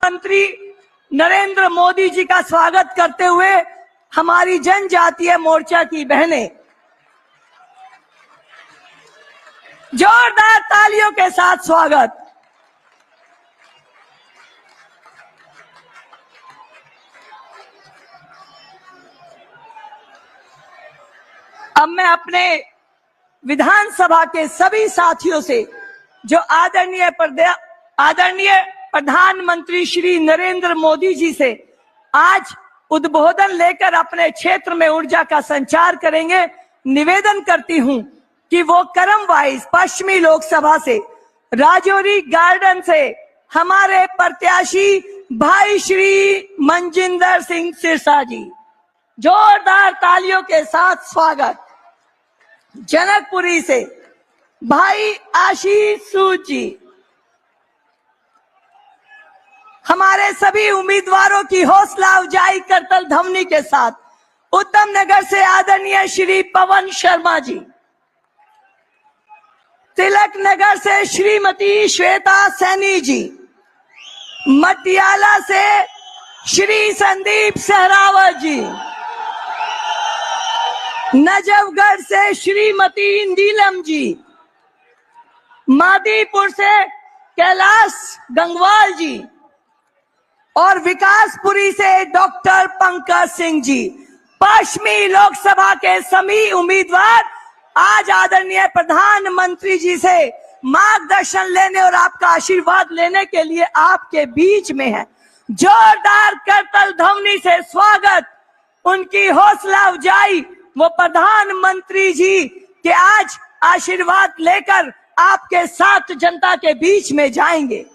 मंत्री नरेंद्र मोदी जी का स्वागत करते हुए हमारी जनजातीय मोर्चा की बहनें जोरदार तालियों के साथ स्वागत। अब मैं अपने विधानसभा के सभी साथियों से जो आदरणीय प्रधानमंत्री श्री नरेंद्र मोदी जी से आज उद्बोधन लेकर अपने क्षेत्र में ऊर्जा का संचार करेंगे, निवेदन करती हूं कि वो क्रम वाइज पश्चिमी लोकसभा से राजौरी गार्डन से हमारे प्रत्याशी भाई श्री मनजिंदर सिंह सिरसा जी, जोरदार तालियों के साथ स्वागत। जनकपुरी से भाई आशीष सूद जी, हमारे सभी उम्मीदवारों की हौसला अफजाई करतल ध्वनि के साथ उत्तम नगर से आदरणीय श्री पवन शर्मा जी, तिलक नगर से श्रीमती श्वेता सैनी जी, मटियाला से श्री संदीप सहरावत जी, नजफगढ़ से श्रीमती नीलम जी, मादीपुर से कैलाश गंगवाल जी और विकासपुरी से डॉक्टर पंकज सिंह जी। पश्चिमी लोकसभा के सभी उम्मीदवार आज आदरणीय प्रधानमंत्री जी से मार्गदर्शन लेने और आपका आशीर्वाद लेने के लिए आपके बीच में है। जोरदार करतल ध्वनि से स्वागत। उनकी हौसला अफजाई वो प्रधानमंत्री जी के आज आशीर्वाद लेकर आपके साथ जनता के बीच में जाएंगे।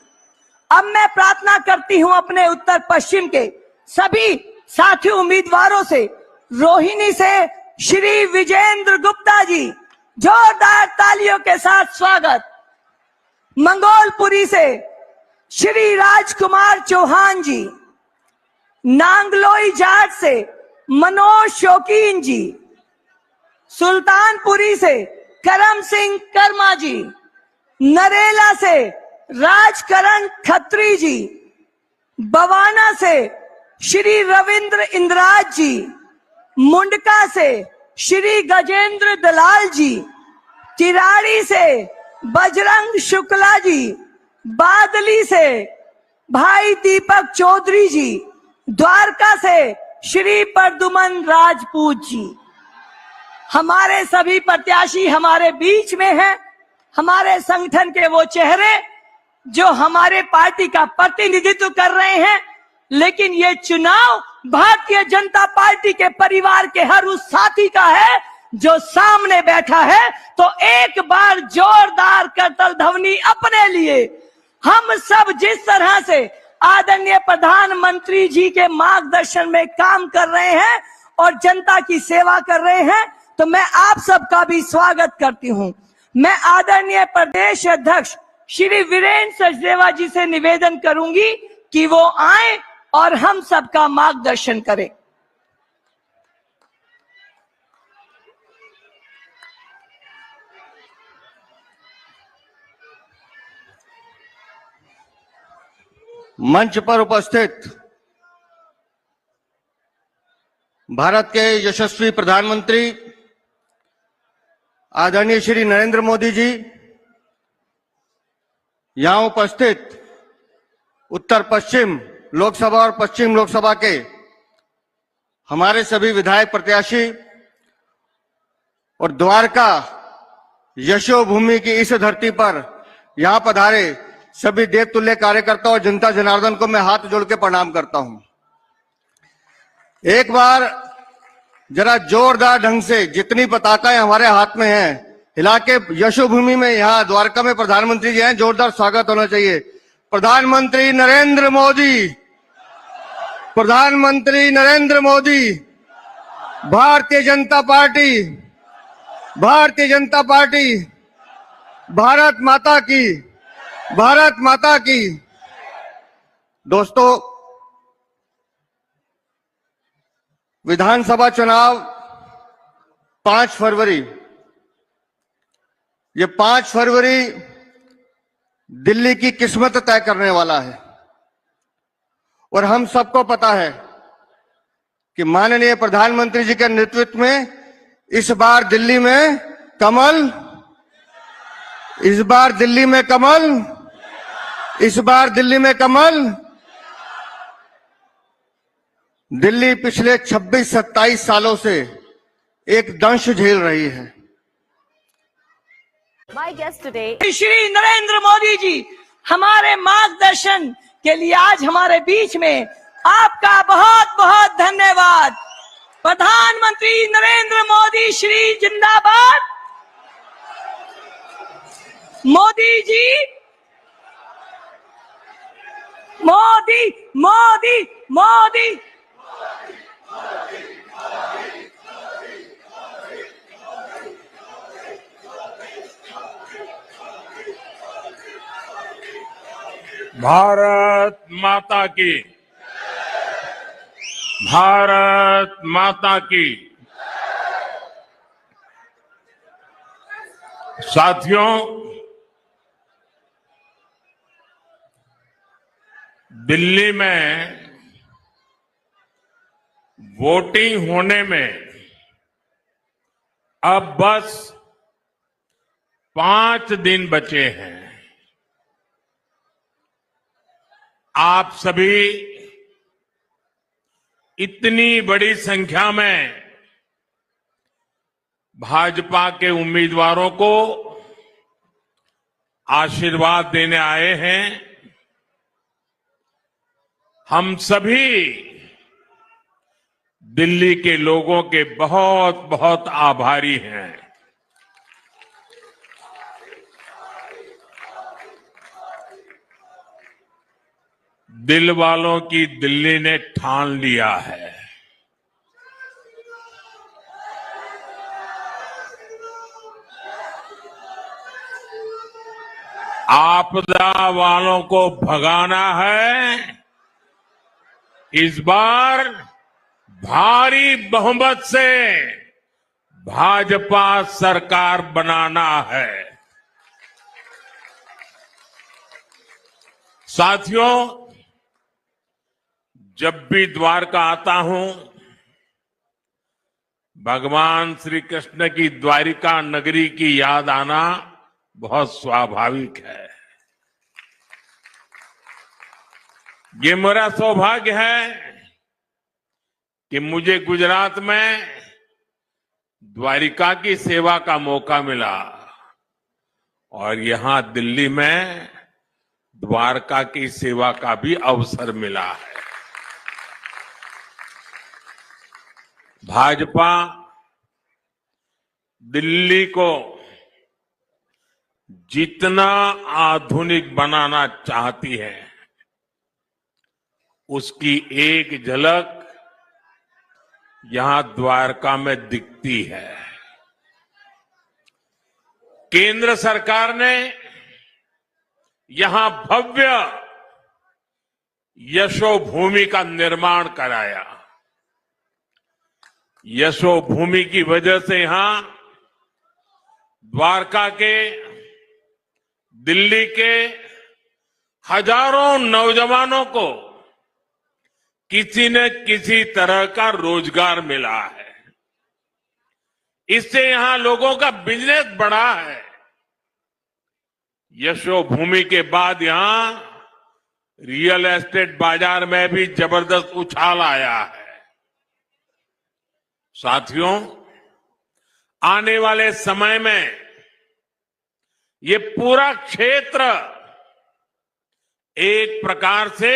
अब मैं प्रार्थना करती हूं अपने उत्तर पश्चिम के सभी साथी उम्मीदवारों से, रोहिणी से श्री विजेंद्र गुप्ता जी, जोरदार तालियों के साथ स्वागत। मंगोलपुरी से श्री राजकुमार चौहान जी, नांगलोई जाट से मनोज शौकीन जी, सुल्तानपुरी से करम सिंह कर्मा जी, नरेला से राजकरण खत्री जी, बवाना से श्री रविंद्र इंद्राज जी, मुंडका से श्री गजेंद्र दलाल जी, किराड़ी से बजरंग शुक्ला जी, बादली से भाई दीपक चौधरी जी, द्वारका से श्री प्रदुमन राजपूत जी। हमारे सभी प्रत्याशी हमारे बीच में हैं, हमारे संगठन के वो चेहरे जो हमारे पार्टी का प्रतिनिधित्व कर रहे हैं। लेकिन ये चुनाव भारतीय जनता पार्टी के परिवार के हर उस साथी का है जो सामने बैठा है। तो एक बार जोरदार करतल ध्वनि अपने लिए। हम सब जिस तरह से आदरणीय प्रधानमंत्री जी के मार्गदर्शन में काम कर रहे हैं और जनता की सेवा कर रहे हैं, तो मैं आप सबका भी स्वागत करती हूं। मैं आदरणीय प्रदेश अध्यक्ष श्री वीरेंद्र सचदेवा जी से निवेदन करूंगी कि वो आए और हम सबका मार्गदर्शन करें। मंच पर उपस्थित भारत के यशस्वी प्रधानमंत्री आदरणीय श्री नरेंद्र मोदी जी, यहां उपस्थित उत्तर पश्चिम लोकसभा और पश्चिम लोकसभा के हमारे सभी विधायक प्रत्याशी और द्वारका यशोभूमि की इस धरती पर यहां पधारे सभी देवतुल्य कार्यकर्ता और जनता जनार्दन को मैं हाथ जोड़ के प्रणाम करता हूं। एक बार जरा जोरदार ढंग से जितनी पताकाएं हमारे हाथ में हैं हिला के यशोभूमि में, यहाँ द्वारका में प्रधानमंत्री जी हैं, जोरदार स्वागत होना चाहिए। प्रधानमंत्री नरेंद्र मोदी, प्रधानमंत्री नरेंद्र मोदी, भारतीय जनता पार्टी, भारतीय जनता पार्टी, भारत माता की, भारत माता की। दोस्तों, विधानसभा चुनाव 5 फरवरी, ये 5 फरवरी दिल्ली की किस्मत तय करने वाला है। और हम सबको पता है कि माननीय प्रधानमंत्री जी के नेतृत्व में इस बार दिल्ली में कमल, इस बार दिल्ली में कमल, इस बार दिल्ली में कमल। दिल्ली पिछले 26-27 सालों से एक दंश झेल रही है। My guest today Shri Narendra Modi ji हमारे मार्गदर्शन के लिए आज हमारे बीच में, आपका बहुत बहुत धन्यवाद। प्रधानमंत्री नरेंद्र मोदी श्री जिंदाबाद। मोदी जी, मोदी मोदी मोदी। भारत माता की, भारत माता की। साथियों, दिल्ली में वोटिंग होने में अब बस 5 दिन बचे हैं। आप सभी इतनी बड़ी संख्या में भाजपा के उम्मीदवारों को आशीर्वाद देने आए हैं। हम सभी दिल्ली के लोगों के बहुत बहुत आभारी हैं। दिल वालों की दिल्ली ने ठान लिया है। आपदा वालों को भगाना है। इस बार भारी बहुमत से भाजपा सरकार बनाना है। साथियों, जब भी द्वारका आता हूं, भगवान श्री कृष्ण की द्वारिका नगरी की याद आना बहुत स्वाभाविक है। ये मेरा सौभाग्य है कि मुझे गुजरात में द्वारिका की सेवा का मौका मिला और यहां दिल्ली में द्वारका की सेवा का भी अवसर मिला है। भाजपा दिल्ली को जितना आधुनिक बनाना चाहती है, उसकी एक झलक यहां द्वारका में दिखती है। केंद्र सरकार ने यहां भव्य यशोभूमि का निर्माण कराया। यशोभूमि की वजह से यहां द्वारका के, दिल्ली के हजारों नौजवानों को किसी न किसी तरह का रोजगार मिला है। इससे यहां लोगों का बिजनेस बढ़ा है। यशोभूमि के बाद यहां रियल एस्टेट बाजार में भी जबरदस्त उछाल आया है। साथियों, आने वाले समय में ये पूरा क्षेत्र एक प्रकार से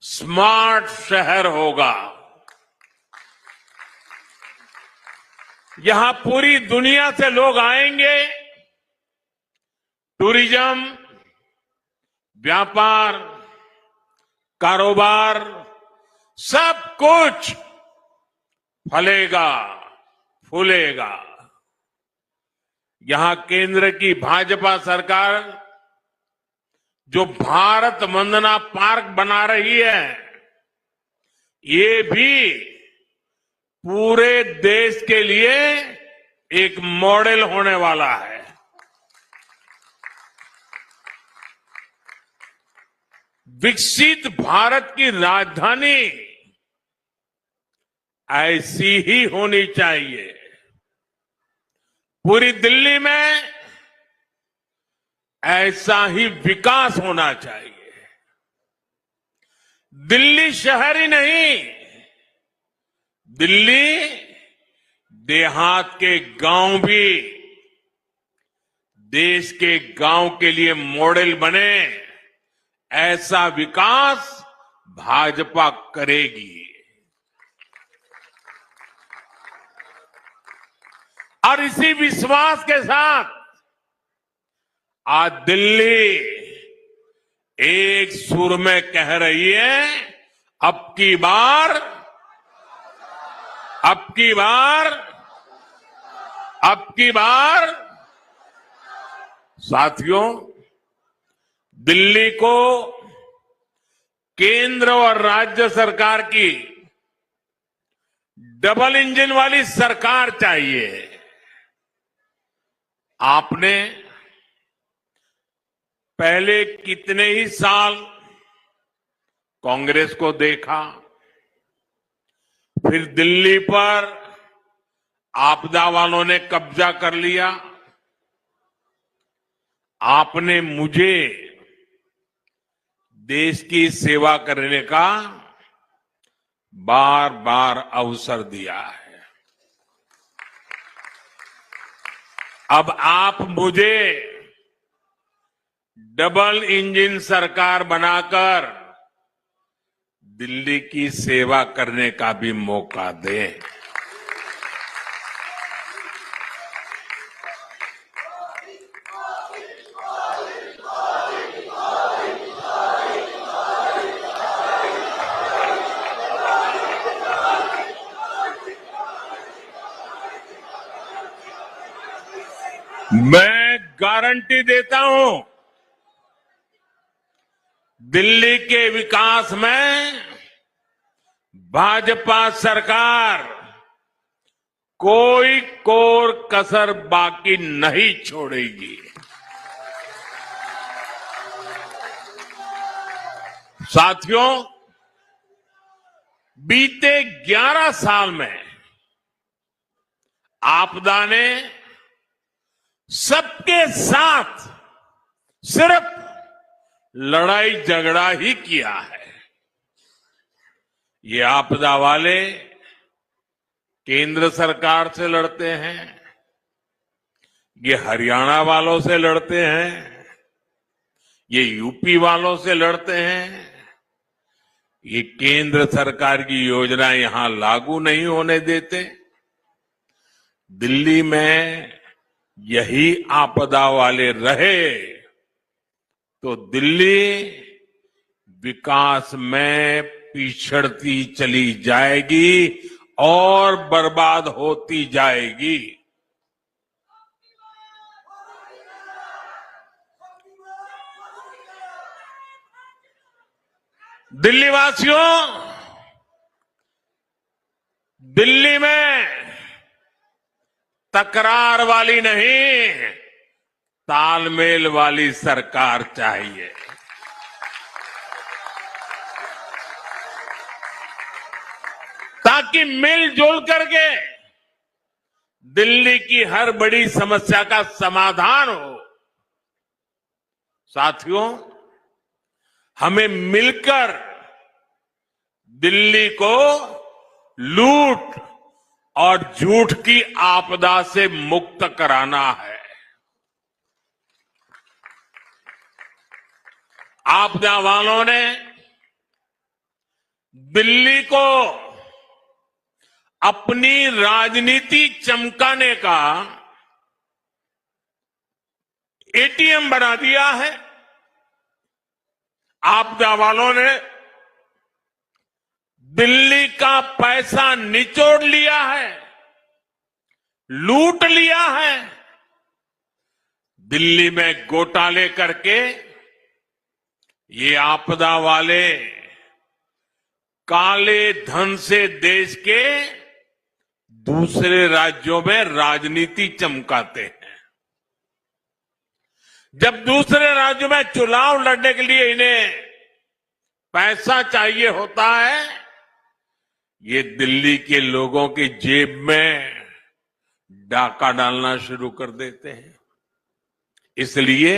स्मार्ट शहर होगा। यहां पूरी दुनिया से लोग आएंगे। टूरिज्म, व्यापार, कारोबार, सब कुछ फलेगा, फूलेगा। यहां केंद्र की भाजपा सरकार जो भारत वंदना पार्क बना रही है, ये भी पूरे देश के लिए एक मॉडल होने वाला है। विकसित भारत की राजधानी ऐसी ही होनी चाहिए। पूरी दिल्ली में ऐसा ही विकास होना चाहिए। दिल्ली शहर ही नहीं, दिल्ली देहात के गांव भी देश के गांव के लिए मॉडल बने, ऐसा विकास भाजपा करेगी। और इसी विश्वास के साथ आज दिल्ली एक सुर में कह रही है, अब की बार, अब की बार, अब की बार। साथियों, दिल्ली को केंद्र और राज्य सरकार की डबल इंजन वाली सरकार चाहिए। आपने पहले कितने ही साल कांग्रेस को देखा, फिर दिल्ली पर आपदा वालों ने कब्जा कर लिया। आपने मुझे देश की सेवा करने का बार बार अवसर दिया है। अब आप मुझे डबल इंजन सरकार बनाकर दिल्ली की सेवा करने का भी मौका दें। मैं गारंटी देता हूं, दिल्ली के विकास में भाजपा सरकार कोई कोर कसर बाकी नहीं छोड़ेगी। साथियों, बीते 11 साल में आपदा ने सबके साथ सिर्फ लड़ाई झगड़ा ही किया है। ये आपदा वाले केंद्र सरकार से लड़ते हैं, ये हरियाणा वालों से लड़ते हैं, ये यूपी वालों से लड़ते हैं। ये केंद्र सरकार की योजना यहां लागू नहीं होने देते। दिल्ली में यही आपदा वाले रहे तो दिल्ली विकास में पिछड़ती चली जाएगी और बर्बाद होती जाएगी। दिल्ली वासियों, दिल्ली में तकरार वाली नहीं, तालमेल वाली सरकार चाहिए। ताकि मिलजुल करके दिल्ली की हर बड़ी समस्या का समाधान हो। साथियों, हमें मिलकर दिल्ली को लूट और झूठ की आपदा से मुक्त कराना है। आपदा वालों ने दिल्ली को अपनी राजनीति चमकाने का एटीएम बना दिया है। आपदा वालों ने दिल्ली का पैसा निचोड़ लिया है, लूट लिया है। दिल्ली में घोटाले करके ये आपदा वाले काले धन से देश के दूसरे राज्यों में राजनीति चमकाते हैं। जब दूसरे राज्यों में चुनाव लड़ने के लिए इन्हें पैसा चाहिए होता है, ये दिल्ली के लोगों की जेब में डाका डालना शुरू कर देते हैं। इसलिए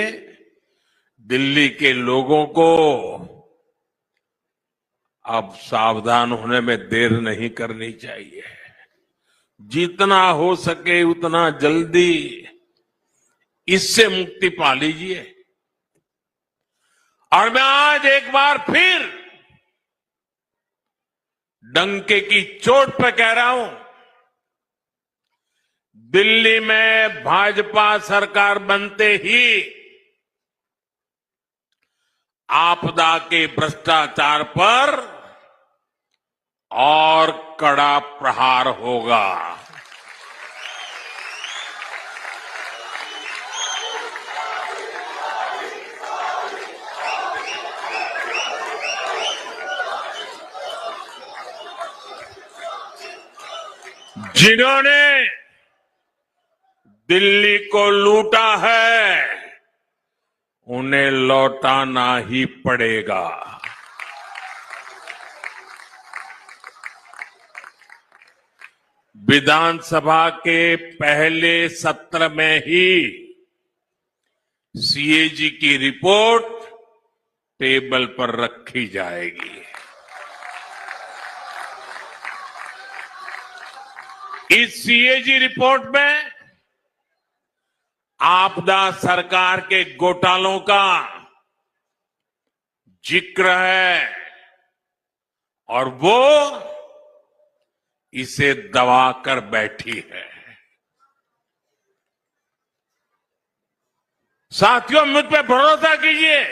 दिल्ली के लोगों को अब सावधान होने में देर नहीं करनी चाहिए। जितना हो सके उतना जल्दी इससे मुक्ति पा लीजिए। और मैं आज एक बार फिर डंके की चोट पर कह रहा हूं, दिल्ली में भाजपा सरकार बनते ही आपदा के भ्रष्टाचार पर और कड़ा प्रहार होगा। जिन्होंने दिल्ली को लूटा है उन्हें लौटाना ही पड़ेगा। विधानसभा के पहले सत्र में ही सीएजी की रिपोर्ट टेबल पर रखी जाएगी। इस सीएजी रिपोर्ट में आपदा सरकार के घोटालों का जिक्र है और वो इसे दबा कर बैठी है। साथियों, मुझ पे भरोसा कीजिए,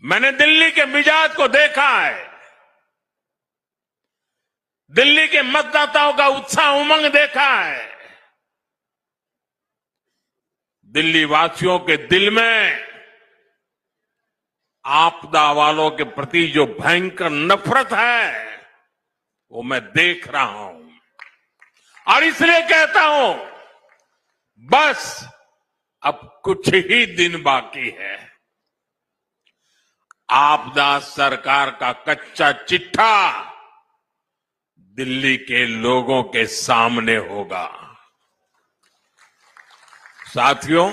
मैंने दिल्ली के मिजाज को देखा है, दिल्ली के मतदाताओं का उत्साह उमंग देखा है। दिल्ली वासियों के दिल में आपदा वालों के प्रति जो भयंकर नफरत है वो मैं देख रहा हूं और इसलिए कहता हूं, बस अब कुछ ही दिन बाकी है। आपदा सरकार का कच्चा चिट्ठा दिल्ली के लोगों के सामने होगा। साथियों,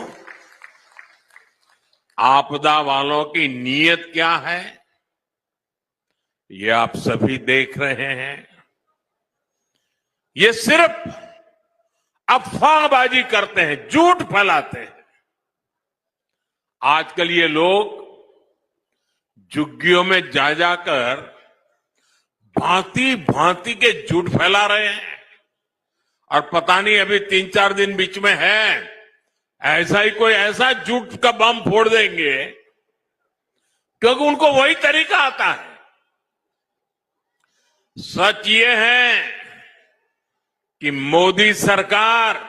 आपदा वालों की नीयत क्या है ये आप सभी देख रहे हैं। ये सिर्फ अफवाहबाजी करते हैं, झूठ फैलाते हैं। आजकल ये लोग झुग्गियों में जा जाकर भांति भांति के झूठ फैला रहे हैं और पता नहीं अभी 3-4 दिन बीच में है, ऐसा ही कोई ऐसा झूठ का बम फोड़ देंगे क्योंकि उनको वही तरीका आता है। सच ये है कि मोदी सरकार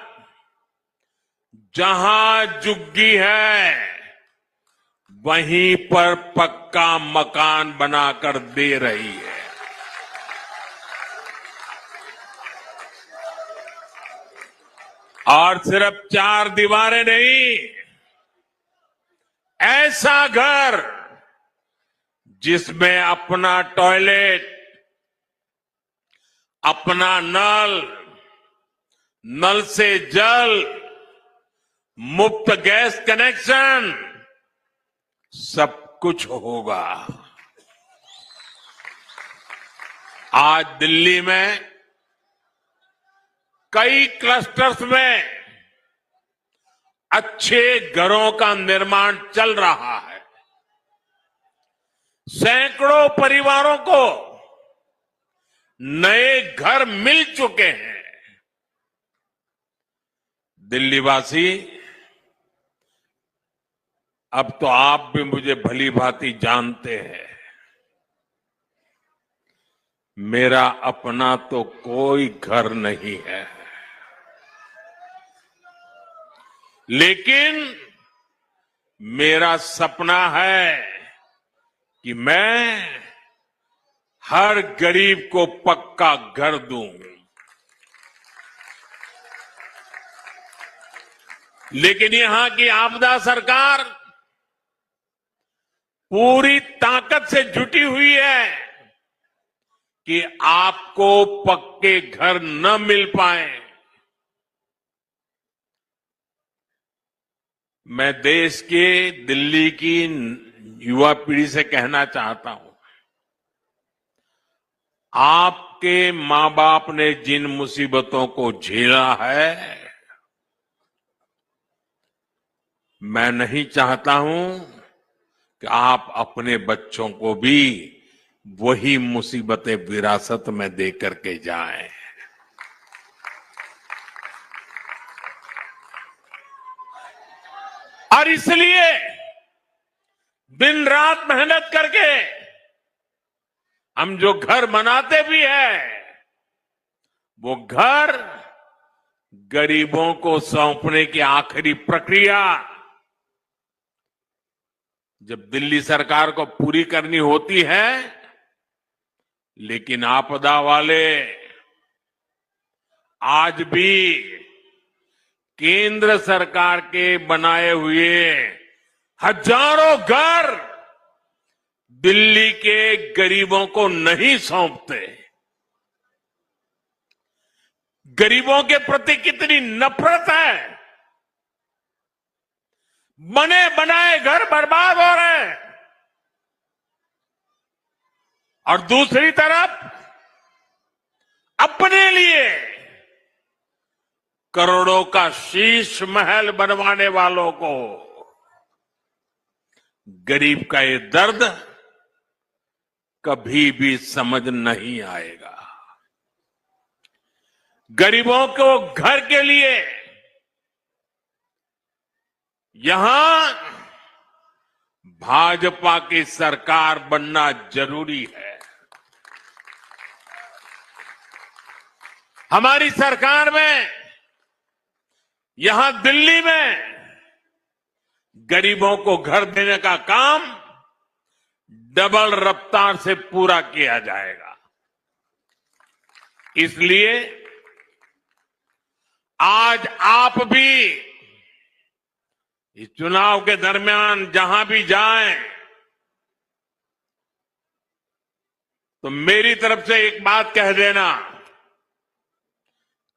जहां झुग्गी है वहीं पर पक्का मकान बनाकर दे रही है। और सिर्फ 4 दीवारें नहीं, ऐसा घर जिसमें अपना टॉयलेट, अपना नल, नल से जल, मुफ्त गैस कनेक्शन, सब कुछ होगा। आज दिल्ली में कई क्लस्टर्स में अच्छे घरों का निर्माण चल रहा है। सैकड़ों परिवारों को नए घर मिल चुके हैं। दिल्लीवासी, अब तो आप भी मुझे भली भांति जानते हैं, मेरा अपना तो कोई घर नहीं है, लेकिन मेरा सपना है कि मैं हर गरीब को पक्का घर दूं। लेकिन यहां की आपदा सरकार पूरी ताकत से जुटी हुई है कि आपको पक्के घर न मिल पाए। मैं देश के दिल्ली की युवा पीढ़ी से कहना चाहता हूं, आपके मां बाप ने जिन मुसीबतों को झेला है, मैं नहीं चाहता हूं कि आप अपने बच्चों को भी वही मुसीबतें विरासत में दे करके जाएं। और इसलिए दिन रात मेहनत करके हम जो घर बनाते भी हैं, वो घर गरीबों को सौंपने की आखिरी प्रक्रिया जब दिल्ली सरकार को पूरी करनी होती है, लेकिन आपदा वाले आज भी केंद्र सरकार के बनाए हुए हजारों घर दिल्ली के गरीबों को नहीं सौंपते। गरीबों के प्रति कितनी नफरत है। बने बनाए घर बर्बाद हो रहे हैं और दूसरी तरफ अपने लिए करोड़ों का शीश महल बनवाने वालों को गरीब का ये दर्द कभी भी समझ नहीं आएगा। गरीबों को घर के लिए यहां भाजपा की सरकार बनना जरूरी है। हमारी सरकार में यहां दिल्ली में गरीबों को घर देने का काम डबल रफ्तार से पूरा किया जाएगा। इसलिए आज आप भी इस चुनाव के दरमियान जहां भी जाएं, तो मेरी तरफ से एक बात कह देना,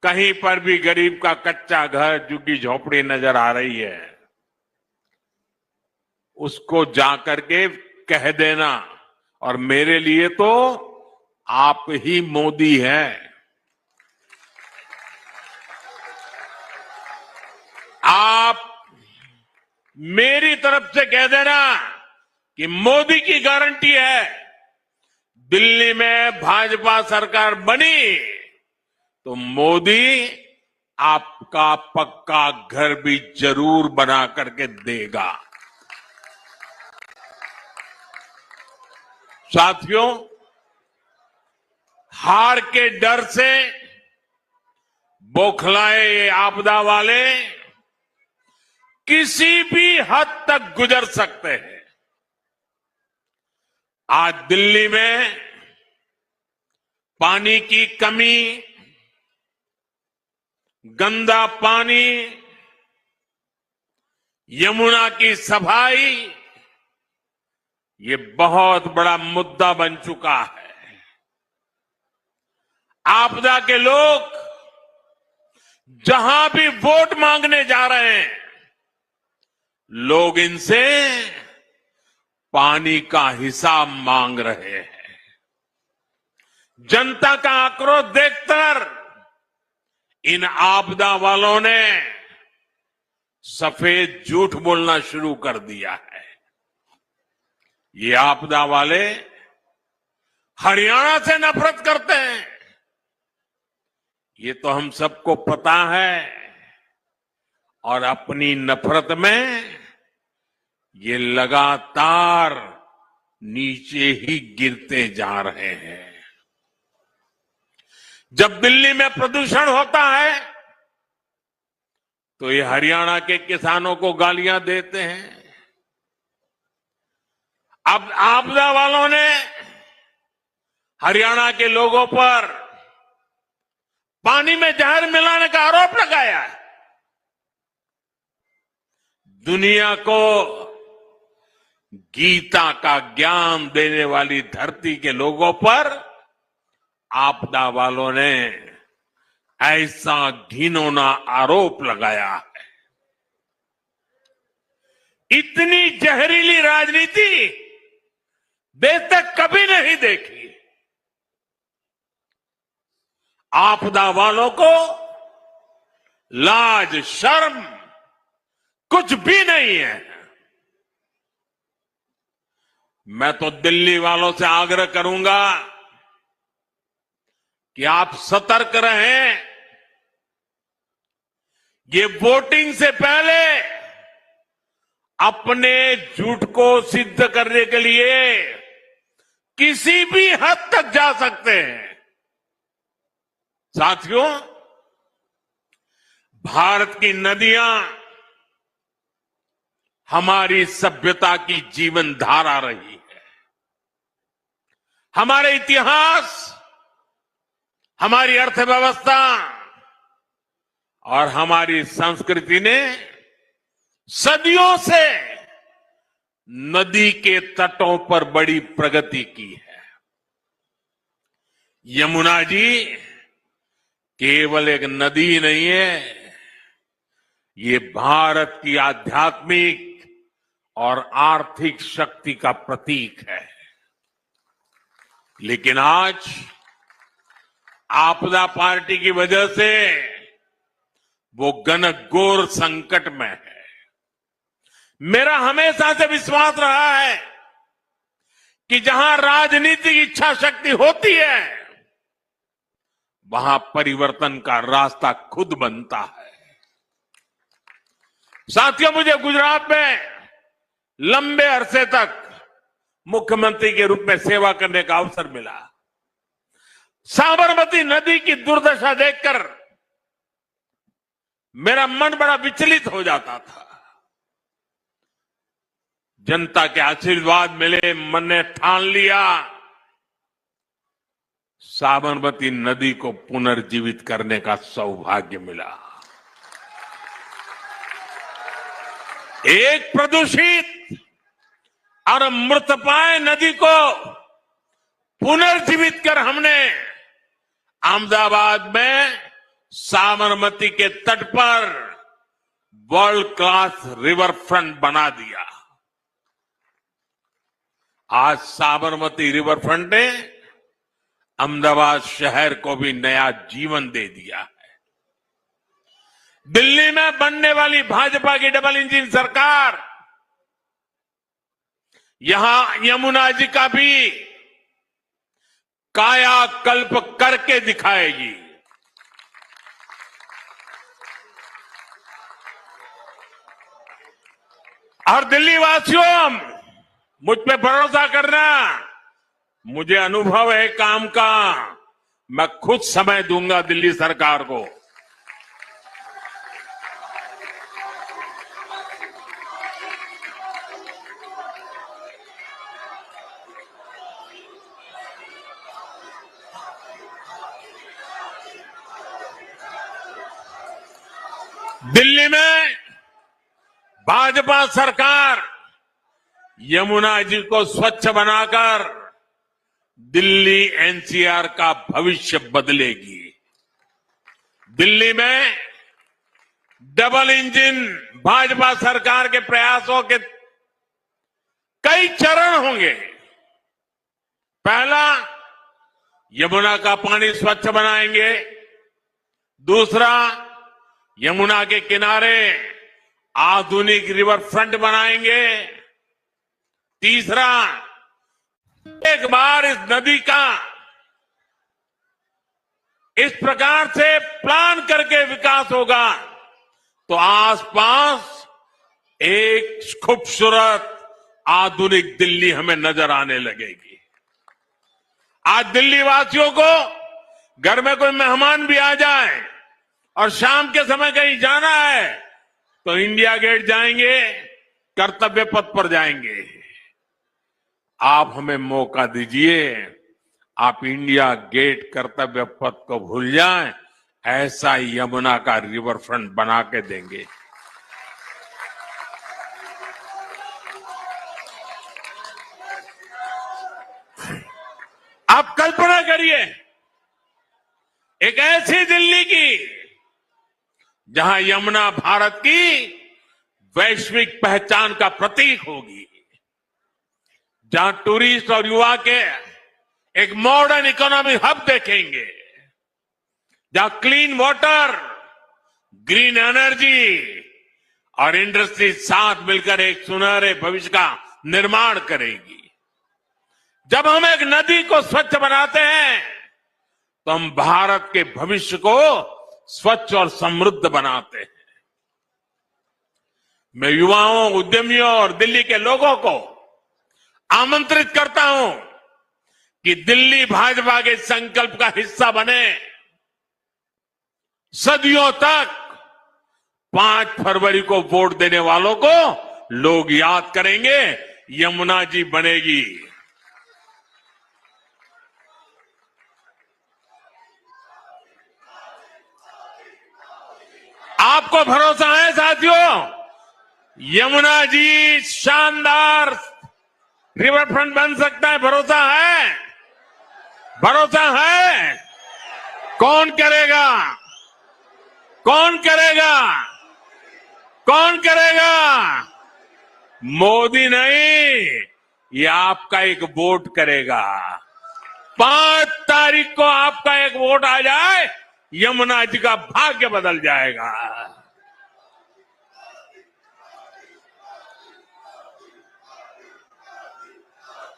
कहीं पर भी गरीब का कच्चा घर, झुग्गी झोपड़ी नजर आ रही है, उसको जाकर के कह देना। और मेरे लिए तो आप ही मोदी हैं। आप मेरी तरफ से कह देना कि मोदी की गारंटी है, दिल्ली में भाजपा सरकार बनी तो मोदी आपका पक्का घर भी जरूर बना करके देगा। साथियों, हार के डर से बौखलाए ये आपदा वाले किसी भी हद तक गुजर सकते हैं। आज दिल्ली में पानी की कमी, गंदा पानी, यमुना की सफाई, ये बहुत बड़ा मुद्दा बन चुका है। आपदा के लोग जहां भी वोट मांगने जा रहे हैं, लोग इनसे पानी का हिसाब मांग रहे हैं। जनता का आक्रोश देखकर इन आपदा वालों ने सफेद झूठ बोलना शुरू कर दिया है। ये आपदा वाले हरियाणा से नफरत करते हैं, ये तो हम सबको पता है। और अपनी नफरत में ये लगातार नीचे ही गिरते जा रहे हैं। जब दिल्ली में प्रदूषण होता है तो ये हरियाणा के किसानों को गालियां देते हैं। अब आपदा वालों ने हरियाणा के लोगों पर पानी में जहर मिलाने का आरोप लगाया है। दुनिया को गीता का ज्ञान देने वाली धरती के लोगों पर आपदा वालों ने ऐसा घिनौना आरोप लगाया है। इतनी जहरीली राजनीति देश तक कभी नहीं देखी। आपदा वालों को लाज शर्म कुछ भी नहीं है। मैं तो दिल्ली वालों से आग्रह करूंगा कि आप सतर्क रहें। ये वोटिंग से पहले अपने झूठ को सिद्ध करने के लिए किसी भी हद तक जा सकते हैं। साथियों, भारत की नदियां हमारी सभ्यता की जीवन धारा रही है। हमारे इतिहास, हमारी अर्थव्यवस्था और हमारी संस्कृति ने सदियों से नदी के तटों पर बड़ी प्रगति की है। यमुना जी केवल एक नदी नहीं है, ये भारत की आध्यात्मिक और आर्थिक शक्ति का प्रतीक है। लेकिन आज आपदा पार्टी की वजह से वो घनघोर संकट में है। मेरा हमेशा से विश्वास रहा है कि जहां राजनीतिक इच्छा शक्ति होती है, वहां परिवर्तन का रास्ता खुद बनता है। साथियों, मुझे गुजरात में लंबे अरसे तक मुख्यमंत्री के रूप में सेवा करने का अवसर मिला। साबरमती नदी की दुर्दशा देखकर मेरा मन बड़ा विचलित हो जाता था। जनता के आशीर्वाद मिले, मन ने ठान लिया साबरमती नदी को पुनर्जीवित करने का सौभाग्य मिला। एक प्रदूषित और मृतपाय नदी को पुनर्जीवित कर हमने अहमदाबाद में साबरमती के तट पर वर्ल्ड क्लास रिवर फ्रंट बना दिया। आज साबरमती रिवर फ्रंट ने अहमदाबाद शहर को भी नया जीवन दे दिया है। दिल्ली में बनने वाली भाजपा की डबल इंजन सरकार यहां यमुना जी का भी कायाकल्प करके दिखाएगी। और दिल्ली वासियों, मुझ पे भरोसा करना, मुझे अनुभव है काम का। मैं खुद समय दूंगा दिल्ली सरकार को। दिल्ली में भाजपा सरकार यमुना जी को स्वच्छ बनाकर दिल्ली एनसीआर का भविष्य बदलेगी। दिल्ली में डबल इंजन भाजपा सरकार के प्रयासों के कई चरण होंगे। पहला, यमुना का पानी स्वच्छ बनाएंगे। दूसरा, यमुना के किनारे आधुनिक रिवर फ्रंट बनाएंगे। तीसरा, एक बार इस नदी का इस प्रकार से प्लान करके विकास होगा तो आसपास एक खूबसूरत आधुनिक दिल्ली हमें नजर आने लगेगी। आज दिल्ली वासियों को घर में कोई मेहमान भी आ जाए और शाम के समय कहीं जाना है तो इंडिया गेट जाएंगे, कर्तव्य पथ पर जाएंगे। आप हमें मौका दीजिए, आप इंडिया गेट कर्तव्य पथ को भूल जाएं, ऐसा यमुना का रिवर फ्रंट बना के देंगे। आप कल्पना करिए एक ऐसी दिल्ली की जहां यमुना भारत की वैश्विक पहचान का प्रतीक होगी, जहां टूरिस्ट और युवा के एक मॉडर्न इकोनॉमिक हब देखेंगे, जहां क्लीन वाटर, ग्रीन एनर्जी और इंडस्ट्री साथ मिलकर एक सुनहरे भविष्य का निर्माण करेगी। जब हम एक नदी को स्वच्छ बनाते हैं तो हम भारत के भविष्य को स्वच्छ और समृद्ध बनाते हैं। मैं युवाओं, उद्यमियों और दिल्ली के लोगों को आमंत्रित करता हूं कि दिल्ली भाजपा के संकल्प का हिस्सा बने। सदियों तक 5 फरवरी को वोट देने वालों को लोग याद करेंगे, यमुना जी बनेगी। आपको भरोसा है साथियों, यमुना जी शानदार रिवर फ्रंट बन सकता है? भरोसा है? भरोसा है? कौन करेगा? कौन करेगा? कौन करेगा? मोदी नहीं, ये आपका एक वोट करेगा। 5 तारीख को आपका एक वोट आ जाए, यमुना जी का भाग्य बदल जाएगा।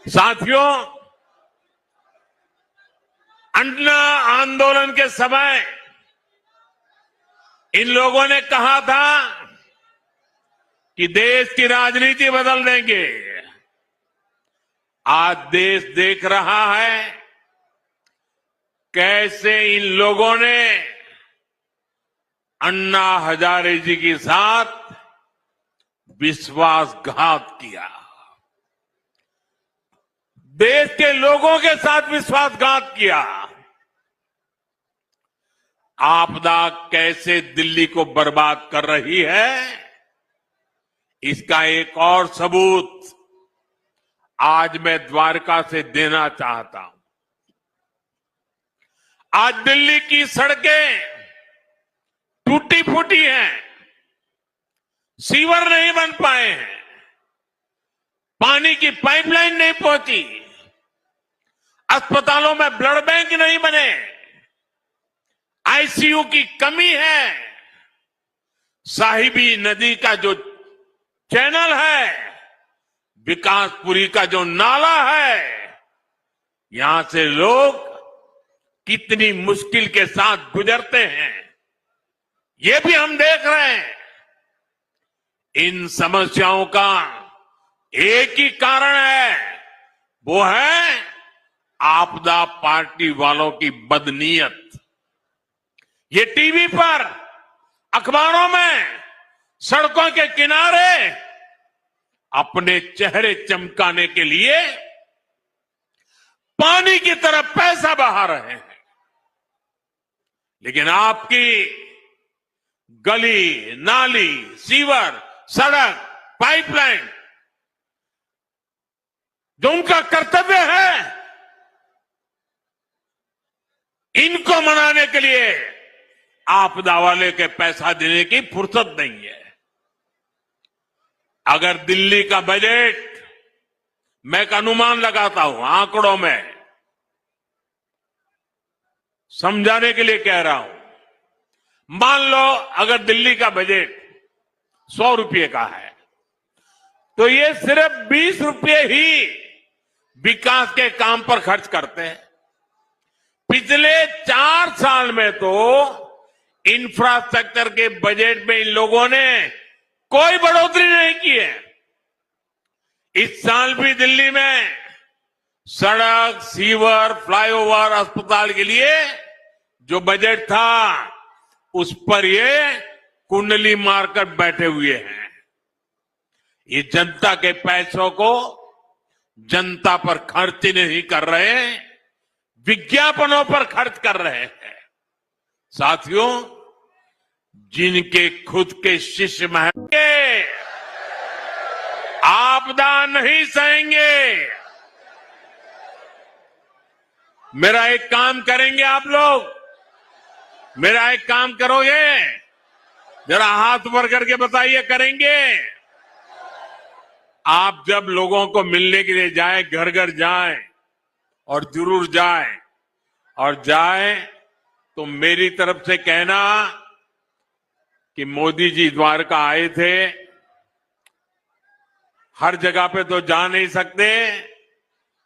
साथियों, अन्ना आंदोलन के समय इन लोगों ने कहा था कि देश की राजनीति बदल देंगे। आज देश देख रहा है कैसे इन लोगों ने अन्ना हजारे जी के साथ विश्वासघात किया, देश के लोगों के साथ विश्वासघात किया। आपदा कैसे दिल्ली को बर्बाद कर रही है, इसका एक और सबूत आज मैं द्वारका से देना चाहता हूं। आज दिल्ली की सड़कें टूटी फूटी हैं, सीवर नहीं बन पाए हैं, पानी की पाइपलाइन नहीं पहुंची, अस्पतालों में ब्लड बैंक नहीं बने, आईसीयू की कमी है, साहिबी नदी का जो चैनल है, विकासपुरी का जो नाला है, यहां से लोग कितनी मुश्किल के साथ गुजरते हैं, ये भी हम देख रहे हैं। इन समस्याओं का एक ही कारण है, वो है आपदा पार्टी वालों की बदनीयत। ये टीवी पर, अखबारों में, सड़कों के किनारे अपने चेहरे चमकाने के लिए पानी की तरफ पैसा बहा रहे हैं, लेकिन आपकी गली, नाली, सीवर, सड़क, पाइपलाइन जो उनका कर्तव्य है, इनको मनाने के लिए आपदा वाले के पैसा देने की फुर्सत नहीं है। अगर दिल्ली का बजट, मैं एक अनुमान लगाता हूं, आंकड़ों में समझाने के लिए कह रहा हूं, मान लो अगर दिल्ली का बजट 100 रुपये का है, तो ये सिर्फ 20 रुपये ही विकास के काम पर खर्च करते हैं। पिछले 4 साल में तो इंफ्रास्ट्रक्चर के बजट में इन लोगों ने कोई बढ़ोतरी नहीं की है। इस साल भी दिल्ली में सड़क, सीवर, फ्लाईओवर, अस्पताल के लिए जो बजट था, उस पर ये कुंडली मारकर बैठे हुए हैं। ये जनता के पैसों को जनता पर खर्च नहीं कर रहे, विज्ञापनों पर खर्च कर रहे हैं। साथियों, जिनके खुद के शिष्य महंगे आपदा नहीं सहेंगे। मेरा एक काम करेंगे आप लोग, मेरा एक काम करोगे? जरा हाथ ऊपर करके बताइए, करेंगे? आप जब लोगों को मिलने के लिए जाए, घर घर जाए, और जरूर जाए, और जाए तो मेरी तरफ से कहना कि मोदी जी द्वारका आए थे। हर जगह पे तो जा नहीं सकते,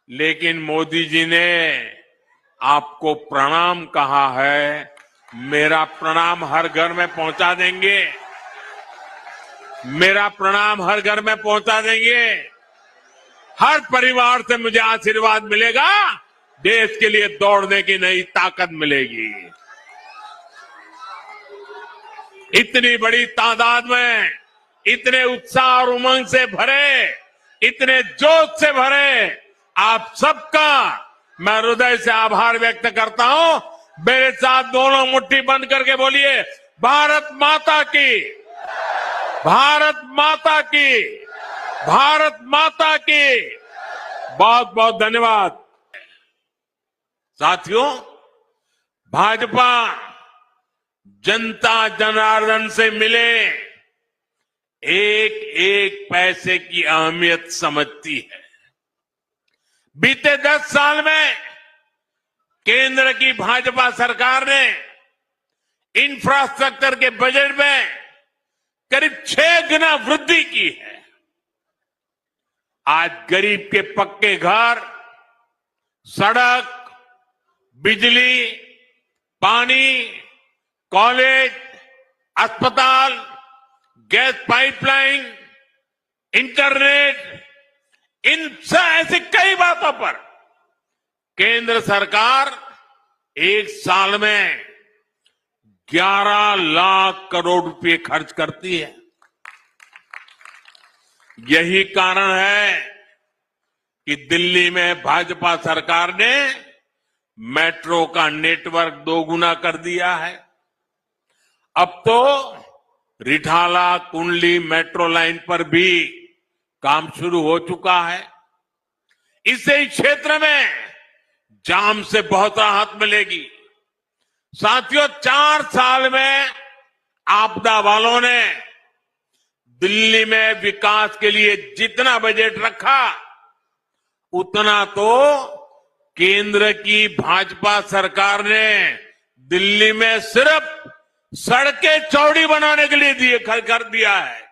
लेकिन मोदी जी ने आपको प्रणाम कहा है। मेरा प्रणाम हर घर में पहुंचा देंगे, मेरा प्रणाम हर घर में पहुंचा देंगे। हर परिवार से मुझे आशीर्वाद मिलेगा, देश के लिए दौड़ने की नई ताकत मिलेगी। इतनी बड़ी तादाद में, इतने उत्साह और उमंग से भरे, इतने जोश से भरे आप सबका मैं हृदय से आभार व्यक्त करता हूं। मेरे साथ दोनों मुट्ठी बंद करके बोलिए, भारत माता की, भारत माता की, भारत माता की। बहुत बहुत धन्यवाद। साथियों, भाजपा जनता जनार्दन से मिले एक एक पैसे की अहमियत समझती है। बीते 10 साल में केंद्र की भाजपा सरकार ने इंफ्रास्ट्रक्चर के बजट में करीब 6 गुना वृद्धि की है। आज गरीब के पक्के घर, सड़क, बिजली, पानी, कॉलेज, अस्पताल, गैस पाइपलाइन, इंटरनेट, इन ऐसी कई बातों पर केंद्र सरकार एक साल में 11 लाख करोड़ रुपए खर्च करती है। यही कारण है कि दिल्ली में भाजपा सरकार ने मेट्रो का नेटवर्क 2 गुना कर दिया है। अब तो रिठाला कुंडली मेट्रो लाइन पर भी काम शुरू हो चुका है। इससे इस क्षेत्र में जाम से बहुत राहत मिलेगी। साथियों, 4 साल में आपदा वालों ने दिल्ली में विकास के लिए जितना बजट रखा, उतना तो केंद्र की भाजपा सरकार ने दिल्ली में सिर्फ सड़कें चौड़ी बनाने के लिए कर दिया है,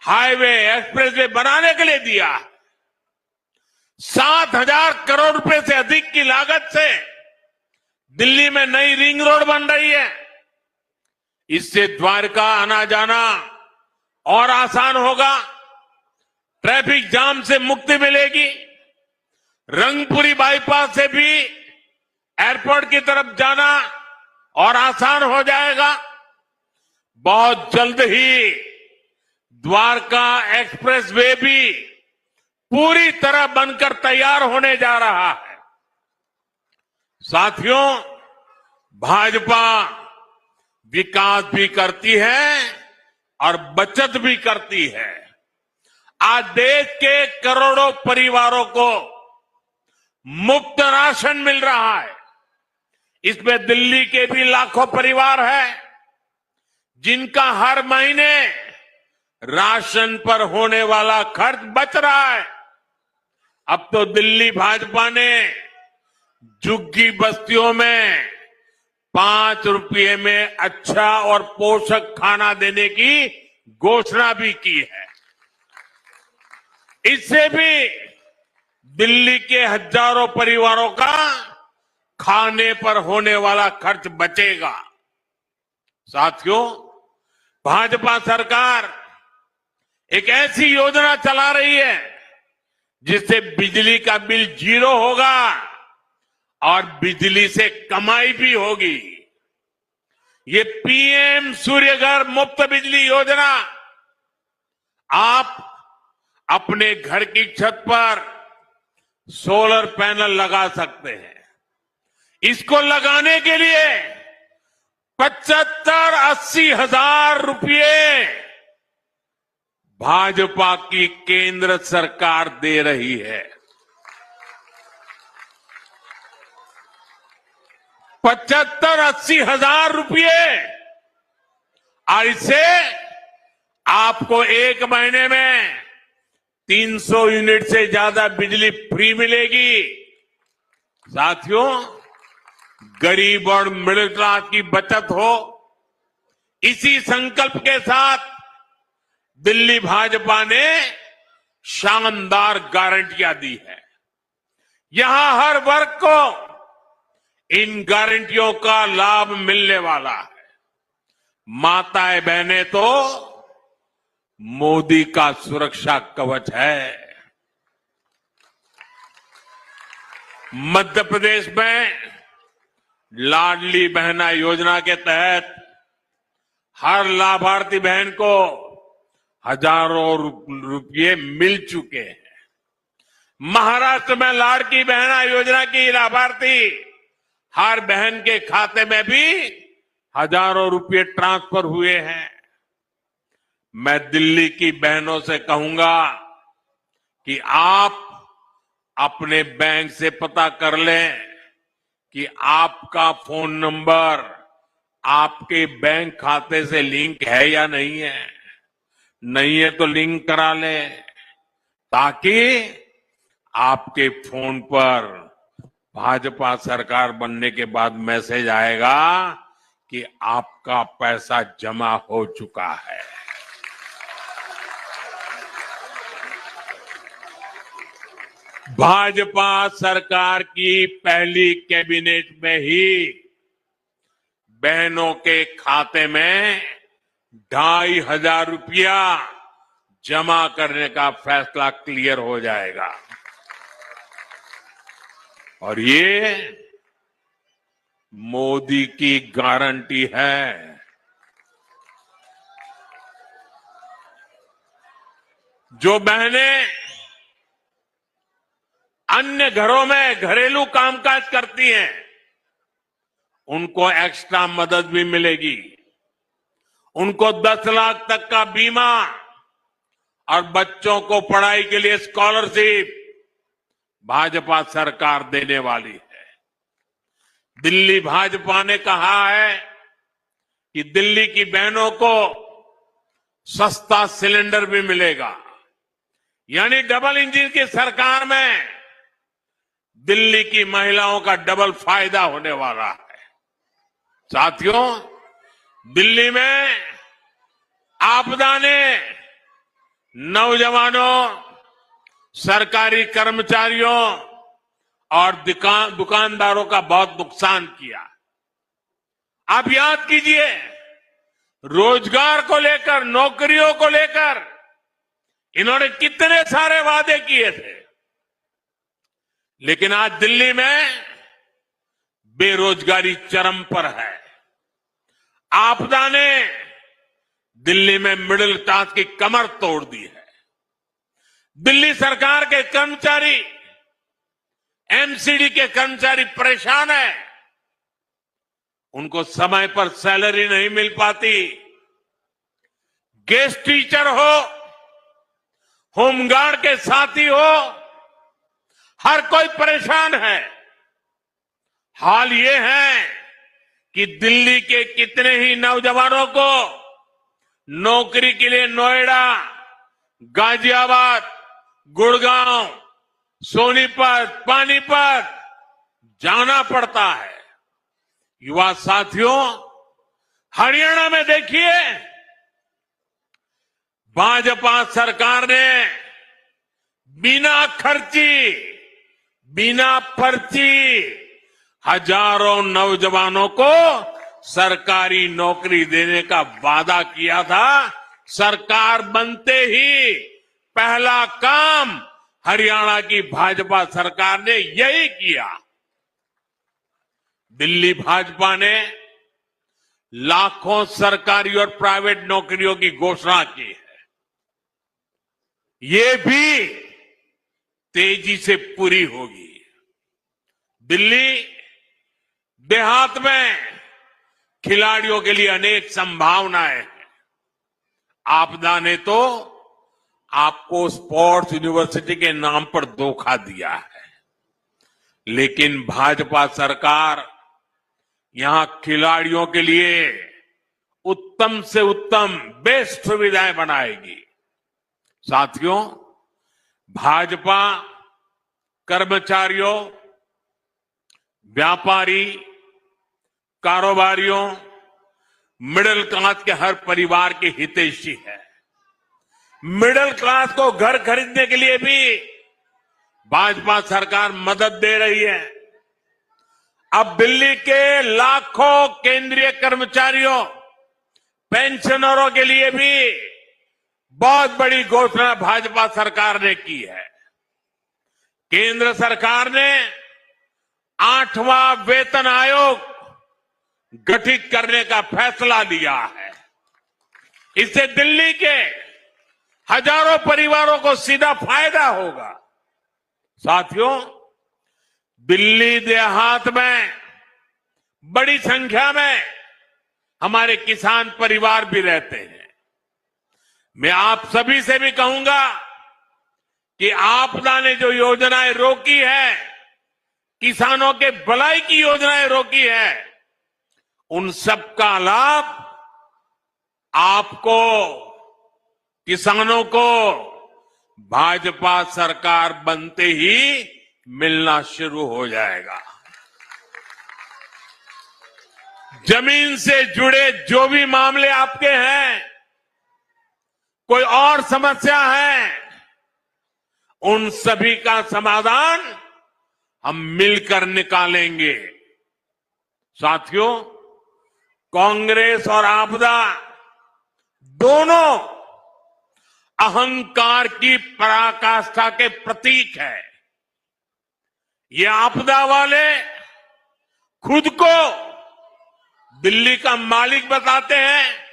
हाईवे एक्सप्रेसवे बनाने के लिए दिया है। 7,000 करोड़ रुपए से अधिक की लागत से दिल्ली में नई रिंग रोड बन रही है। इससे द्वारका आना जाना और आसान होगा, ट्रैफिक जाम से मुक्ति मिलेगी। रंगपुरी बाईपास से भी एयरपोर्ट की तरफ जाना और आसान हो जाएगा। बहुत जल्द ही द्वारका एक्सप्रेसवे भी पूरी तरह बनकर तैयार होने जा रहा है। साथियों, भाजपा विकास भी करती है और बचत भी करती है। आज देश के करोड़ों परिवारों को मुफ्त राशन मिल रहा है। इसमें दिल्ली के भी लाखों परिवार हैं जिनका हर महीने राशन पर होने वाला खर्च बच रहा है। अब तो दिल्ली भाजपा ने झुग्गी बस्तियों में 5 रुपये में अच्छा और पोषक खाना देने की घोषणा भी की है। इससे भी दिल्ली के हजारों परिवारों का खाने पर होने वाला खर्च बचेगा। साथियों, भाजपा सरकार एक ऐसी योजना चला रही है जिससे बिजली का बिल 0 होगा और बिजली से कमाई भी होगी। ये पीएम सूर्यघर मुफ्त बिजली योजना आप अपने घर की छत पर सोलर पैनल लगा सकते हैं। इसको लगाने के लिए 75-80 हजार रुपये भाजपा की केंद्र सरकार दे रही है। 75-80 हजार रुपये, और इससे आपको एक महीने में 300 यूनिट से ज्यादा बिजली फ्री मिलेगी। साथियों, गरीब और मिडिल क्लास की बचत हो, इसी संकल्प के साथ दिल्ली भाजपा ने शानदार गारंटियां दी है। यहां हर वर्ग को इन गारंटियों का लाभ मिलने वाला है। माताएं बहनें तो मोदी का सुरक्षा कवच है। मध्य प्रदेश में लाडली बहना योजना के तहत हर लाभार्थी बहन को हजारों रुपये मिल चुके हैं। महाराष्ट्र में लाड़की बहना योजना की लाभार्थी हर बहन के खाते में भी हजारों रुपये ट्रांसफर हुए हैं। मैं दिल्ली की बहनों से कहूंगा कि आप अपने बैंक से पता कर लें कि आपका फोन नंबर आपके बैंक खाते से लिंक है या नहीं है। नहीं है तो लिंक करा लें, ताकि आपके फोन पर भाजपा सरकार बनने के बाद मैसेज आएगा कि आपका पैसा जमा हो चुका है। भाजपा सरकार की पहली कैबिनेट में ही बहनों के खाते में 2,500 रुपया जमा करने का फैसला क्लियर हो जाएगा। और ये मोदी की गारंटी है। जो बहनें अन्य घरों में घरेलू कामकाज करती हैं, उनको एक्स्ट्रा मदद भी मिलेगी। उनको 10 लाख तक का बीमा और बच्चों को पढ़ाई के लिए स्कॉलरशिप भाजपा सरकार देने वाली है। दिल्ली भाजपा ने कहा है कि दिल्ली की बहनों को सस्ता सिलेंडर भी मिलेगा। यानी डबल इंजन की सरकार में दिल्ली की महिलाओं का डबल फायदा होने वाला है। साथियों, दिल्ली में आपदा ने नौजवानों, सरकारी कर्मचारियों और दुकानदारों का बहुत नुकसान किया। आप याद कीजिए, रोजगार को लेकर, नौकरियों को लेकर इन्होंने कितने सारे वादे किए थे, लेकिन आज दिल्ली में बेरोजगारी चरम पर है। आपदा ने दिल्ली में मिडिल क्लास की कमर तोड़ दी है। दिल्ली सरकार के कर्मचारी, एमसीडी के कर्मचारी परेशान है। उनको समय पर सैलरी नहीं मिल पाती। गेस्ट टीचर हो, होमगार्ड के साथी हो, हर कोई परेशान है। हाल ये है कि दिल्ली के कितने ही नौजवानों को नौकरी के लिए नोएडा, गाजियाबाद, गुड़गांव, सोनीपत, पानीपत जाना पड़ता है। युवा साथियों, हरियाणा में देखिए, भाजपा सरकार ने बिना खर्ची, बिना पर्ची हजारों नौजवानों को सरकारी नौकरी देने का वादा किया था। सरकार बनते ही पहला काम हरियाणा की भाजपा सरकार ने यही किया। दिल्ली भाजपा ने लाखों सरकारी और प्राइवेट नौकरियों की घोषणा की है। ये भी तेजी से पूरी होगी। दिल्ली देहात में खिलाड़ियों के लिए अनेक संभावनाएं हैं। आपदा ने तो आपको स्पोर्ट्स यूनिवर्सिटी के नाम पर धोखा दिया है, लेकिन भाजपा सरकार यहां खिलाड़ियों के लिए उत्तम से उत्तम बेस्ट सुविधाएं बनाएगी। साथियों, भाजपा कर्मचारियों, व्यापारी, कारोबारियों, मिडिल क्लास के हर परिवार की हितैषी है। मिडिल क्लास को घर खरीदने के लिए भी भाजपा सरकार मदद दे रही है। अब दिल्ली के लाखों केंद्रीय कर्मचारियों, पेंशनरों के लिए भी बहुत बड़ी घोषणा भाजपा सरकार ने की है। केंद्र सरकार ने 8वां वेतन आयोग गठित करने का फैसला लिया है। इससे दिल्ली के हजारों परिवारों को सीधा फायदा होगा। साथियों, दिल्ली देहात में बड़ी संख्या में हमारे किसान परिवार भी रहते हैं। मैं आप सभी से भी कहूंगा कि आपदा ने जो योजनाएं रोकी है, किसानों के भलाई की योजनाएं रोकी है, उन सब का लाभ आपको, किसानों को भाजपा सरकार बनते ही मिलना शुरू हो जाएगा। जमीन से जुड़े जो भी मामले आपके हैं, कोई और समस्या है, उन सभी का समाधान हम मिलकर निकालेंगे। साथियों, कांग्रेस और आपदा दोनों अहंकार की पराकाष्ठा के प्रतीक है। ये आपदा वाले खुद को दिल्ली का मालिक बताते हैं,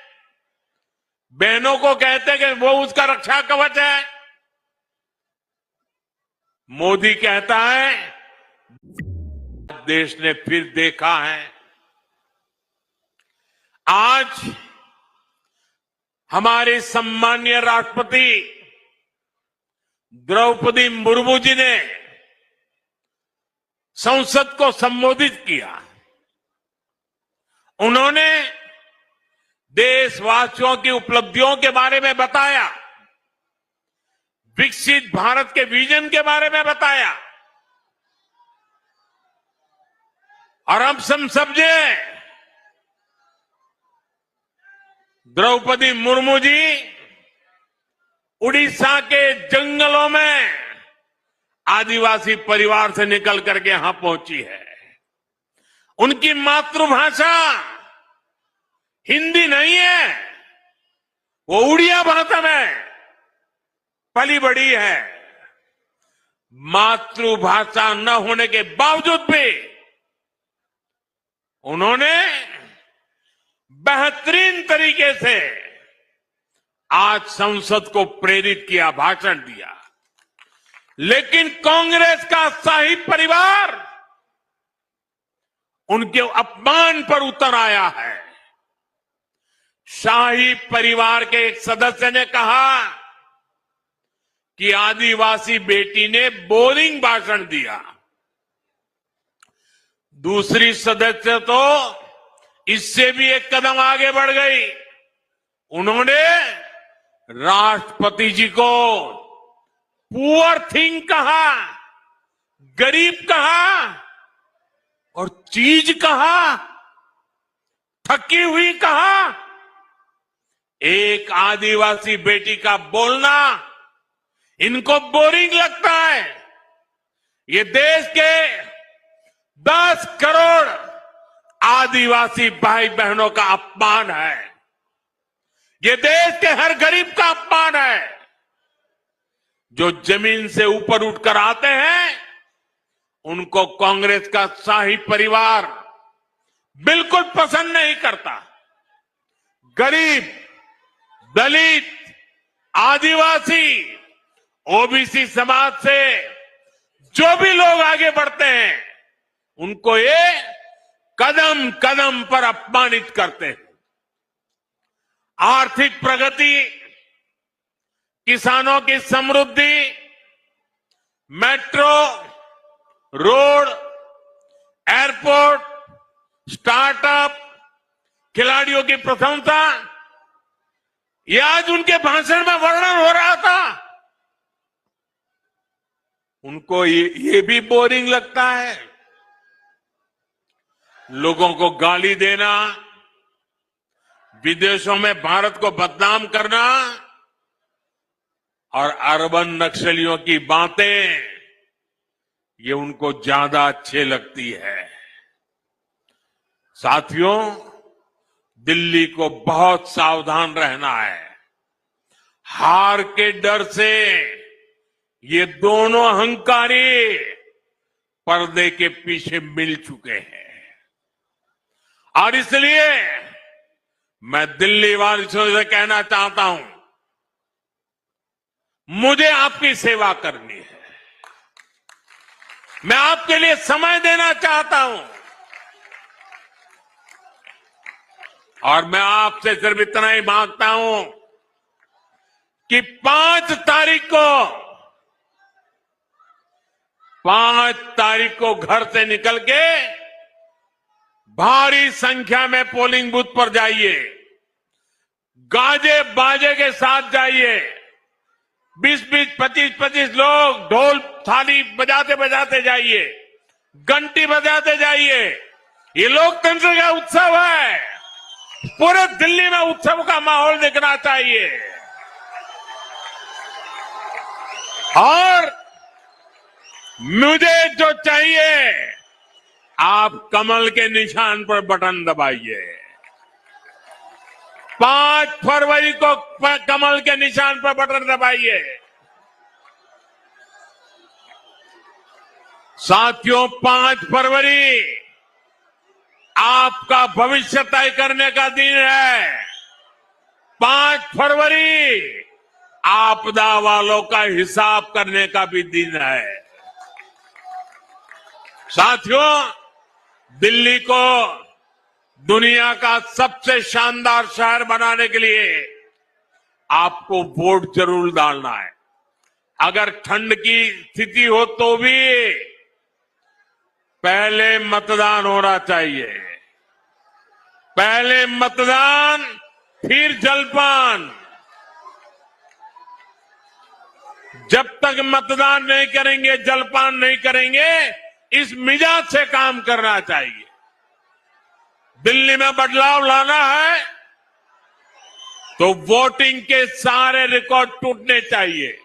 बहनों को कहते हैं कि वो उसका रक्षा कवच है। मोदी कहता है देश ने फिर देखा है। आज हमारे सम्मानीय राष्ट्रपति द्रौपदी मुर्मू जी ने संसद को संबोधित किया। उन्होंने देशवासियों की उपलब्धियों के बारे में बताया, विकसित भारत के विजन के बारे में बताया। और अब हम समझे, द्रौपदी मुर्मू जी उड़ीसा के जंगलों में आदिवासी परिवार से निकल करके यहां पहुंची है। उनकी मातृभाषा हिंदी नहीं है, वो उड़िया भाषा में पली बड़ी है। मातृभाषा न होने के बावजूद भी उन्होंने बेहतरीन तरीके से आज संसद को प्रेरित किया, भाषण दिया। लेकिन कांग्रेस का शाही परिवार उनके अपमान पर उतर आया है। शाही परिवार के एक सदस्य ने कहा कि आदिवासी बेटी ने बोरिंग भाषण दिया। दूसरी सदस्य तो इससे भी एक कदम आगे बढ़ गई। उन्होंने राष्ट्रपति जी को पुअर थिंग कहा, गरीब कहा और चीज कहा, थकी हुई कहा। एक आदिवासी बेटी का बोलना इनको बोरिंग लगता है। ये देश के 10 करोड़ आदिवासी भाई बहनों का अपमान है। ये देश के हर गरीब का अपमान है। जो जमीन से ऊपर उठकर आते हैं, उनको कांग्रेस का शाही परिवार बिल्कुल पसंद नहीं करता। गरीब, दलित, आदिवासी, ओबीसी समाज से जो भी लोग आगे बढ़ते हैं, उनको ये कदम कदम पर अपमानित करते हैं। आर्थिक प्रगति, किसानों की समृद्धि, मेट्रो, रोड, एयरपोर्ट, स्टार्टअप, खिलाड़ियों की प्रशंसा, ये आज उनके भाषण में वर्णन हो रहा था। उनको ये भी बोरिंग लगता है। लोगों को गाली देना, विदेशों में भारत को बदनाम करना और अर्बन नक्सलियों की बातें, ये उनको ज्यादा अच्छे लगती है। साथियों, दिल्ली को बहुत सावधान रहना है। हार के डर से ये दोनों अहंकारी पर्दे के पीछे मिल चुके हैं और इसलिए मैं दिल्ली वासियों से कहना चाहता हूं, मुझे आपकी सेवा करनी है। मैं आपके लिए समय देना चाहता हूं और मैं आपसे सिर्फ इतना ही मांगता हूं कि 5 तारीख को घर से निकल के भारी संख्या में पोलिंग बूथ पर जाइए, गाजे बाजे के साथ जाइए। 20-20, 25-25 लोग ढोल थाली बजाते बजाते जाइए, घंटी बजाते जाइए। ये लोकतंत्र का उत्सव है। पूरे दिल्ली में उत्सव का माहौल दिखना चाहिए और मुझे जो चाहिए, आप कमल के निशान पर बटन दबाइए। 5 फरवरी को कमल के निशान पर बटन दबाइए। साथियों, 5 फरवरी आपका भविष्य तय करने का दिन है। 5 फरवरी आपदा वालों का हिसाब करने का भी दिन है। साथियों, दिल्ली को दुनिया का सबसे शानदार शहर बनाने के लिए आपको वोट जरूर डालना है। अगर ठंड की स्थिति हो तो भी पहले मतदान होना चाहिए। पहले मतदान, फिर जलपान। जब तक मतदान नहीं करेंगे, जलपान नहीं करेंगे, इस मिजाज से काम करना चाहिए। दिल्ली में बदलाव लाना है तो वोटिंग के सारे रिकॉर्ड टूटने चाहिए।